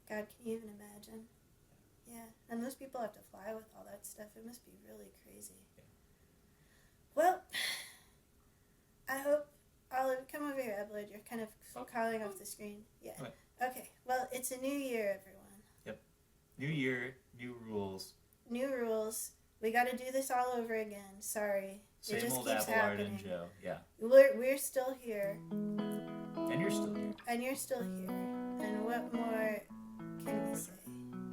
God, can you even imagine? Yeah. And those people have to fly with all that stuff. It must be really crazy. Yeah. Well, I hope I'll come over here, Abelard. You're kind of calling off the screen. Yeah. Okay. Well, it's a new year, everyone. Yep. New year, new rules. New rules. We got to do this all over again. Sorry. Same it just old keeps Abelard happening. and Joe. Yeah. We're still here. And you're still here. And you're still here. And what more can we say?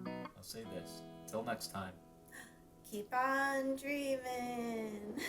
I'll say this. Till next time. Keep on dreaming.